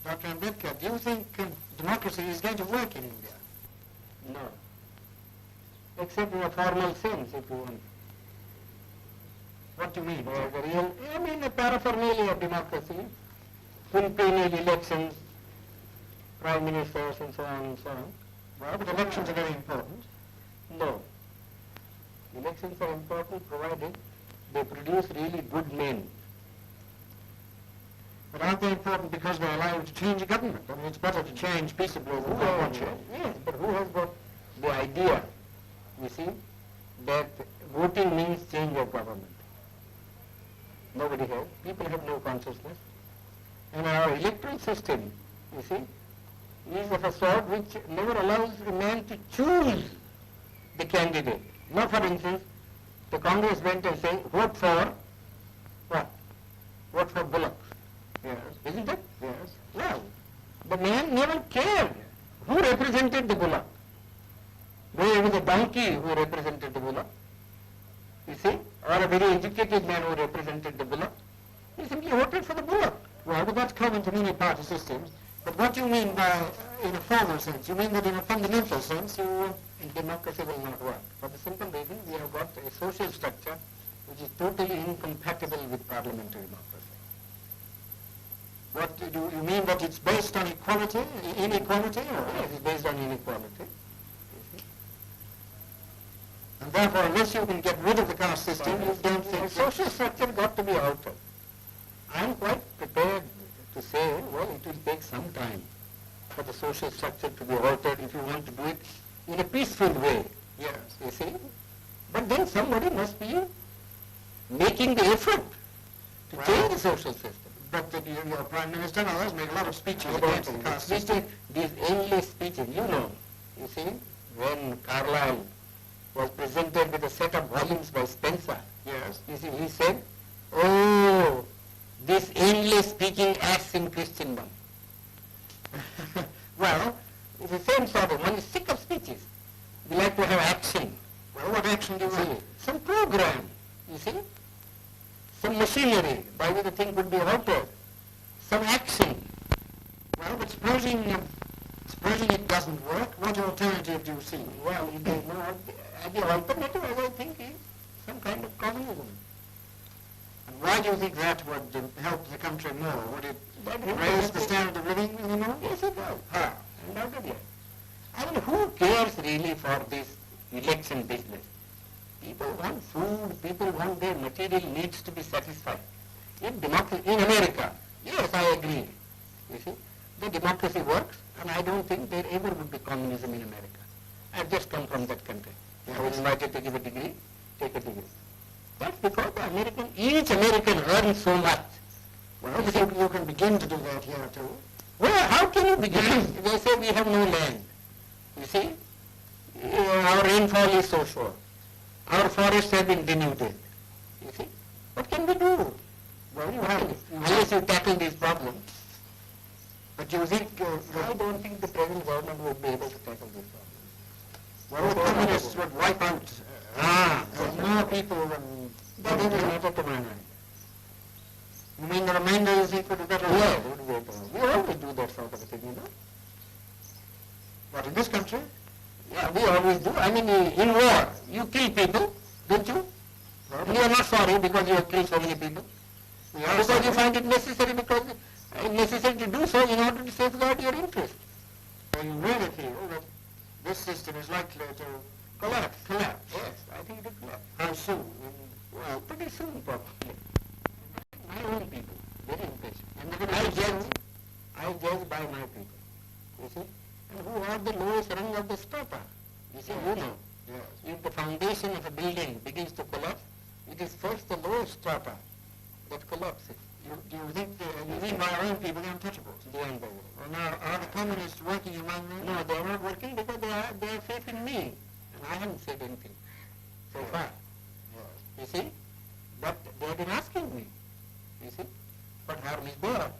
Dr. Ambedkar, do you think democracy is going to work in India? No. Except in a formal sense, if you want. What do you mean? I mean a paraphernalia of democracy, quinquennial elections, prime ministers and so on and so on. Well, but elections are very important. No. Elections are important provided they produce really good men. But aren't they important because they allow you to change a government? I mean, it's better to change peaceably than not change. Yes, but who has got the idea, you see, that voting means change of government? Nobody has. People have no consciousness. And our electoral system, you see, is of a sort which never allows a man to choose the candidate. Now, for instance, the Congress went and said, vote for what? Vote for Bullock. Yes. Isn't it? Yes. Well, the man never cared who represented the Bullock. Though it was a donkey who represented the Bullock, you see, or a very educated man who represented the Bullock, he simply voted for the Bullock. Well, but that's common to many party systems. But what do you mean by, in a formal sense? You mean that in a fundamental sense, democracy will not work. For the simple reason, we have got a social structure which is totally incompatible with parliamentary democracy. What do you mean that it's based on equality, inequality? Or? Yes, it's based on inequality. And therefore, unless you can get rid of the caste system, you don't think... The social structure got to be altered. I am quite prepared to say, well, it will take some time for the social structure to be altered if you want to do it in a peaceful way. Yes. You see? But then somebody must be making the effort to change the social system. But your Prime Minister and others make a lot of speeches against the caste system. These endless speeches, you know, you see, when Carlyle was presented with a set of volumes by Spencer, yes, you see, he said, oh, this endless speaking acts in Christendom. Well, it's the same sort of, one is sick of speeches. We like to have action. Well, what action do you want? Some program, you see, some machinery by which the thing could be altered, some action. Well, but supposing it doesn't work, what alternative do you see? Well, the alternative, as I think, is some kind of communism. And why do you think that would help the country more? Would it raise the standard of living anymore? Yes, it does. How? Undoubtedly. I mean, who cares really for this election business? People want food, people want their material needs to be satisfied. In America, yes, I agree. You see, the democracy works, and I don't think there ever would be communism in America. I've just come from that country. I was invited to give a degree, take a degree. That's because each American earns so much. Well, you can begin to do that here too. Well, how can you begin? They say we have no land. You see, our rainfall is so short. Our forests have been denuded. You see, what can we do? Well, unless you tackle these problems. But you think... I don't think the present government would be able to tackle these problems. Well, the communists would wipe out more people than... That doesn't matter to my mind. You mean the remainder is equal to better? Yeah, we always do that sort of a thing, you know. What, in this country? Yeah, we always do. I mean, in war, you kill people, don't you? Well, And you are not sorry because you have killed so many people. Because you find it necessary to do so in order to safeguard your interest. So you really feel that this system is likely to Collapse. Yes, I think it will collapse. how soon? Well, pretty soon probably. My own people, very impatient. And I judge by my people, you see. And who are the lowest rung of the strata? You see, you know. Yes. If the foundation of a building begins to collapse, it is first the lowest strata that collapses. Do you think you mean by our own people, the untouchables? The unbelievable. Well, now, are the communists working among them? No, they are not working because they have faith in me. And I haven't said anything so far. Yes. You see? But they have been asking me. You see? What harm is there?